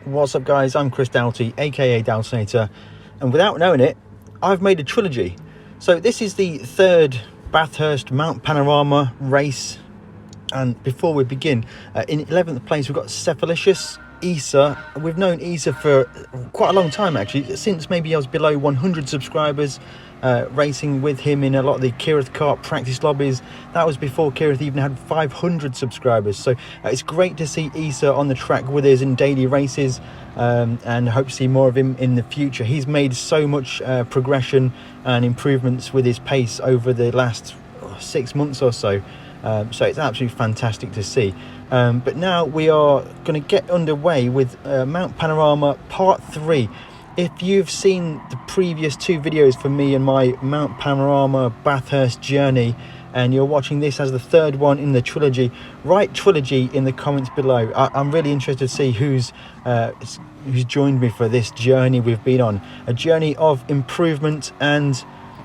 What's up guys, I'm Chris Doughty, aka Doughtinator, and without knowing it, I've made a trilogy. So this is the third Bathurst Mount Panorama race, and before we begin, in 11th place we've got Cephalicious Isa. We've known Isa for quite a long time actually, since maybe I was below 100 subscribers, racing with him in a lot of the Kirith Kart practice lobbies. That was before Kirith even had 500 subscribers, so it's great to see Isa on the track with us in daily races, and hope to see more of him in the future. He's made so much progression and improvements with his pace over the last 6 months or so. So it's absolutely fantastic to see. But now we are going to get underway with Mount Panorama Part 3. If you've seen the previous 2 videos for me and my Mount Panorama Bathurst journey, and you're watching this as the third one in the trilogy, write trilogy in the comments below. I'm really interested to see who's joined me for this journey we've been on. A journey of improvement, and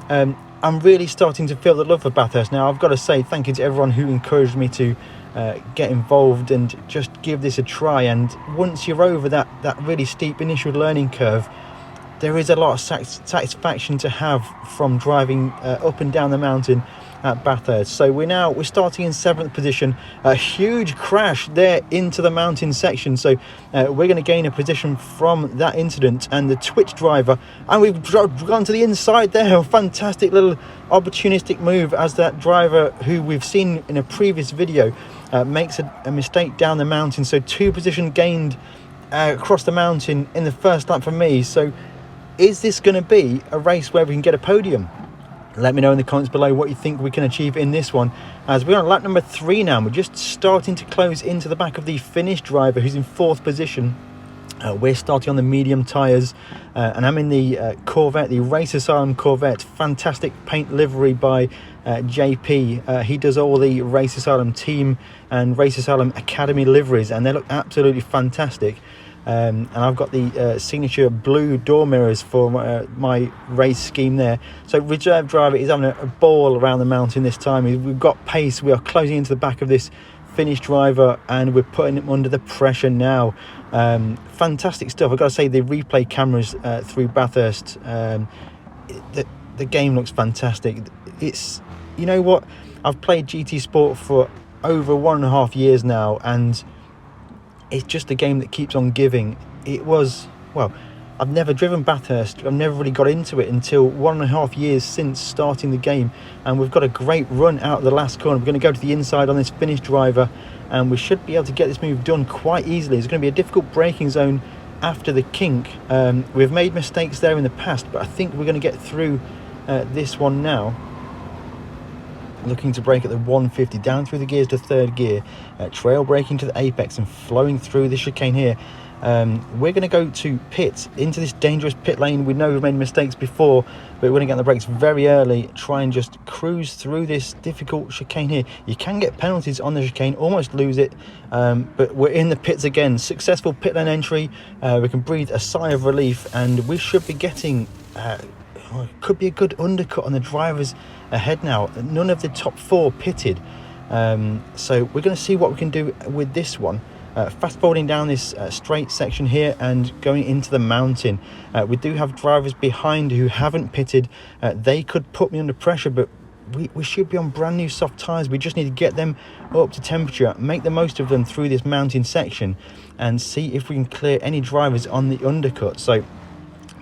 I'm really starting to feel the love for Bathurst now. I've got to say thank you to everyone who encouraged me to get involved and just give this a try. And once you're over that really steep initial learning curve, there is a lot of satisfaction to have from driving up and down the mountain at Bathurst. So we're starting in 7th position. A huge crash there into the mountain section, so we're going to gain a position from that incident and the Twitch driver, and we've gone to the inside there. A fantastic little opportunistic move, as that driver who we've seen in a previous video makes a mistake down the mountain. So 2 position gained across the mountain in the first lap for me. So is this going to be a race where we can get a podium? Let me know in the comments below what you think we can achieve in this one, as we're on lap number 3 now. We're just starting to close into the back of the Finnish driver, who's in 4th position. We're starting on the medium tyres, and I'm in the Corvette, the Race Asylum Corvette. Fantastic paint livery by JP. He does all the Race Asylum team and Race Asylum Academy liveries, and they look absolutely fantastic. And I've got the signature blue door mirrors for my race scheme there. So reserve driver is having a ball around the mountain this time. We've got pace. We are closing into the back of this Finnish driver, and we're putting him under the pressure now. Fantastic stuff. I've got to say, the replay cameras through Bathurst, the game looks fantastic. It's, you know what, I've played GT Sport for over 1.5 years now, and it's just a game that keeps on giving. It was, well, I've never driven Bathurst. I've never really got into it until 1.5 years since starting the game. And we've got a great run out of the last corner. We're going to go to the inside on this Finnish driver, and we should be able to get this move done quite easily. It's going to be a difficult braking zone after the kink. We've made mistakes there in the past, but I think we're going to get through this one now. Looking to brake at the 150, down through the gears to 3rd gear, trail braking to the apex and flowing through the chicane here. We're going to go to pit, into this dangerous pit lane. We know we've made mistakes before, but we're going to get on the brakes very early, try and just cruise through this difficult chicane here. You can get penalties on the chicane, almost lose it, but we're in the pits again. Successful pit lane entry. We can breathe a sigh of relief, and we should be getting could be a good undercut on the drivers ahead now. None of the top 4 pitted, so we're going to see what we can do with this one. Fast forwarding down this straight section here and going into the mountain. We do have drivers behind who haven't pitted. They could put me under pressure, but we should be on brand new soft tyres. We just need to get them up to temperature, make the most of them through this mountain section, and see if we can clear any drivers on the undercut. So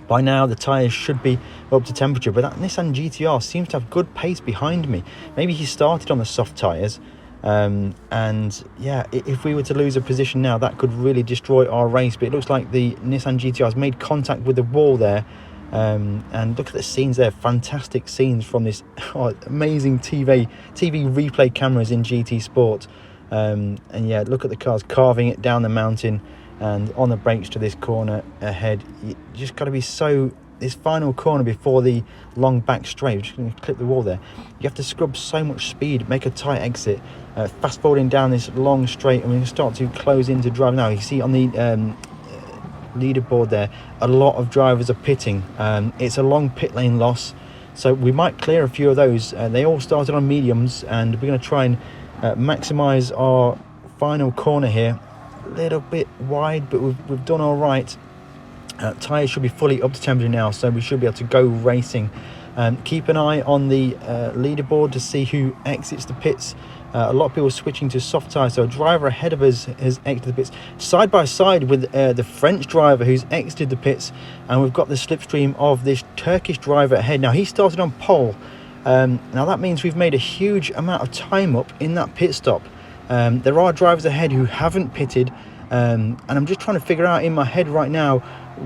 by now the tyres should be up to temperature, but that Nissan GTR seems to have good pace behind me. Maybe he started on the soft tyres, and yeah, if we were to lose a position now, that could really destroy our race. But it looks like the Nissan GTR has made contact with the wall there, and look at the scenes there. Fantastic scenes from this amazing TV replay cameras in GT Sport. And yeah, look at the cars carving it down the mountain and on the brakes to this corner ahead. You just got to be so, this final corner before the long back straight, we're just going to clip the wall there. You have to scrub so much speed, make a tight exit, fast forwarding down this long straight, and we're going to start to close into drive now. You see on the leaderboard there, a lot of drivers are pitting. It's a long pit lane loss, so we might clear a few of those. They all started on mediums, and we're going to try and maximise our final corner here. little bit wide, but we've done all right. Tyres should be fully up to temperature now, so we should be able to go racing. Keep an eye on the leaderboard to see who exits the pits. A lot of people are switching to soft tyres, so a driver ahead of us has exited the pits side by side with the French driver who's exited the pits, and we've got the slipstream of this Turkish driver ahead. Now he started on pole. Now that means we've made a huge amount of time up in that pit stop. There are drivers ahead who haven't pitted, and I'm just trying to figure out in my head right now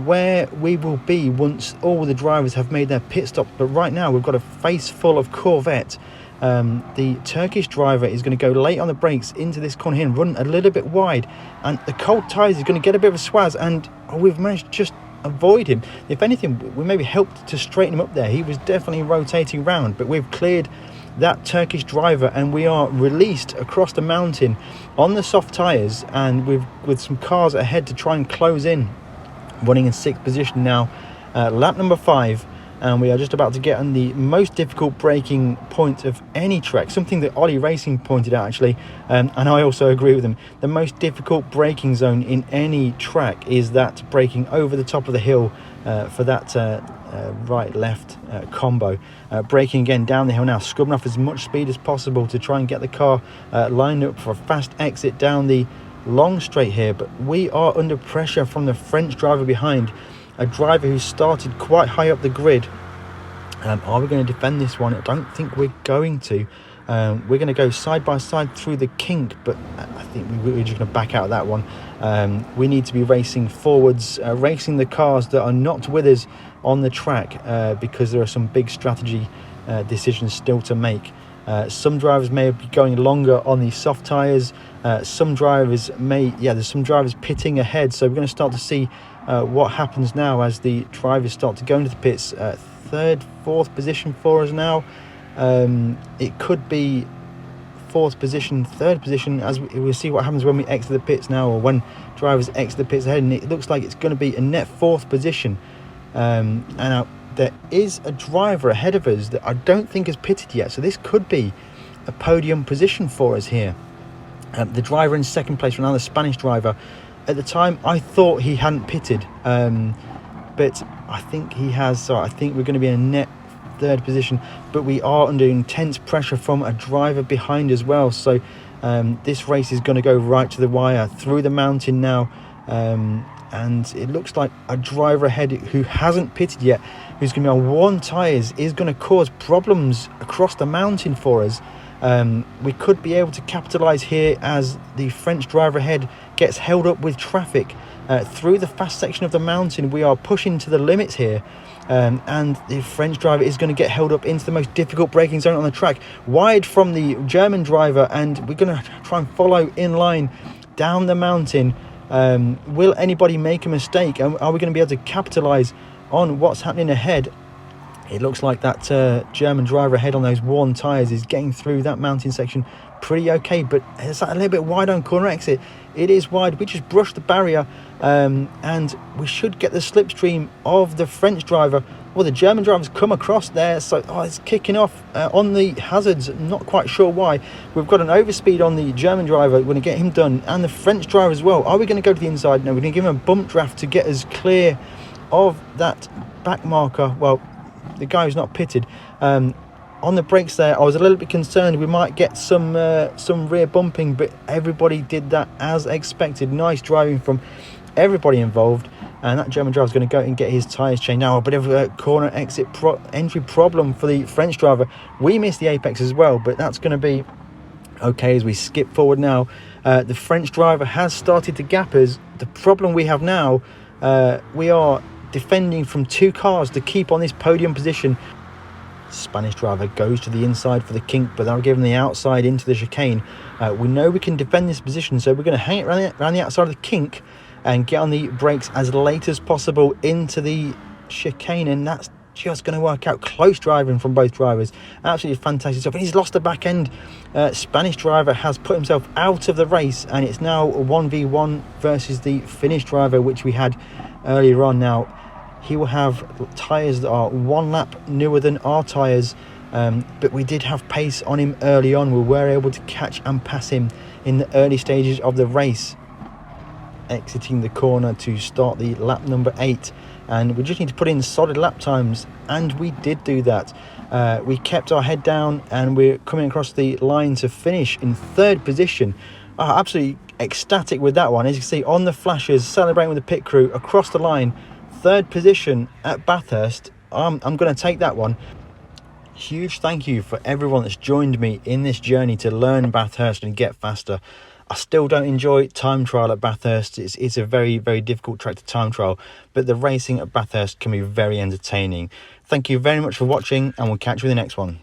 where we will be once all the drivers have made their pit stop. But right now we've got a face full of Corvette. The Turkish driver is going to go late on the brakes into this corner here and run a little bit wide, and the cold tyres is going to get a bit of a swaz, and we've managed to just avoid him. If anything, we maybe helped to straighten him up there. He was definitely rotating round, but we've cleared that Turkish driver and we are released across the mountain on the soft tyres, and with some cars ahead to try and close in, running in 6th position now, lap number 5. And we are just about to get on the most difficult braking point of any track, something that Ollie Racing pointed out actually, and I also agree with him. The most difficult braking zone in any track is that braking over the top of the hill for that right-left combo. Braking again down the hill now, scrubbing off as much speed as possible to try and get the car lined up for a fast exit down the long straight here. But we are under pressure from the French driver behind, a driver who started quite high up the grid. Are we going to defend this one? I don't think we're going to. We're going to go side by side through the kink, but I think we're just going to back out of that one. We need to be racing forwards, racing the cars that are not with us on the track, because there are some big strategy decisions still to make. Some drivers may be going longer on the soft tyres. Some drivers there's some drivers pitting ahead, so we're going to start to see what happens now as the drivers start to go into the pits. 3rd, 4th position for us now. It could be 4th position, 3rd position, as we'll see what happens when we exit the pits now, or when drivers exit the pits ahead, and it looks like it's going to be a net 4th position. And now there is a driver ahead of us that I don't think has pitted yet, so this could be a podium position for us here. The driver in 2nd place, now the Spanish driver. At the time I thought he hadn't pitted, but I think he has, so I think we're going to be in a net 3rd position, but we are under intense pressure from a driver behind as well. So this race is going to go right to the wire through the mountain now, and it looks like a driver ahead who hasn't pitted yet, who's going to be on 1 tyres, is going to cause problems across the mountain for us. We could be able to capitalise here as the French driver ahead gets held up with traffic through the fast section of the mountain. We are pushing to the limits here, and the French driver is going to get held up into the most difficult braking zone on the track, wide from the German driver, and we're going to try and follow in line down the mountain. Will anybody make a mistake, and are we going to be able to capitalise on what's happening ahead? It looks like that German driver ahead on those worn tyres is getting through that mountain section pretty okay, but it's a little bit wide on corner exit. It is wide. We just brushed the barrier, and we should get the slipstream of the French driver. Well, the German driver's come across there, so it's kicking off on the hazards. Not quite sure why. We've got an overspeed on the German driver. We're going to get him done, and the French driver as well. Are we going to go to the inside? No, we're going to give him a bump draft to get us clear of that back marker. Well, the guy who's not pitted. On the brakes there, I was a little bit concerned we might get some rear bumping, but everybody did that as expected. Nice driving from everybody involved, and that German driver is going to go and get his tyres changed. Now a bit of a corner exit entry problem for the French driver. We missed the apex as well, but that's going to be okay as we skip forward now. The French driver has started to gap us. The problem we have now, we are defending from 2 cars to keep on this podium position. Spanish driver goes to the inside for the kink, but they'll give him the outside into the chicane. We know we can defend this position, so we're going to hang it around the outside of the kink and get on the brakes as late as possible into the chicane, and that's just going to work out. Close driving from both drivers, absolutely fantastic stuff. And he's lost the back end. Spanish driver has put himself out of the race, and it's now 1v1 versus the Finnish driver, which we had earlier on. Now he will have tyres that are 1 lap newer than our tyres, but we did have pace on him early on. We were able to catch and pass him in the early stages of the race. exiting the corner to start the lap number 8, and we just need to put in solid lap times, and we did do that. We kept our head down and we're coming across the line to finish in 3rd position. Absolutely ecstatic with that one. As you can see on the flashes, celebrating with the pit crew across the line. 3rd position at Bathurst. I'm going to take that one. Huge thank you for everyone that's joined me in this journey to learn Bathurst and get faster. I still don't enjoy time trial at Bathurst. It's a very, very difficult track to time trial, but the racing at Bathurst can be very entertaining. Thank you very much for watching, and we'll catch you in the next one.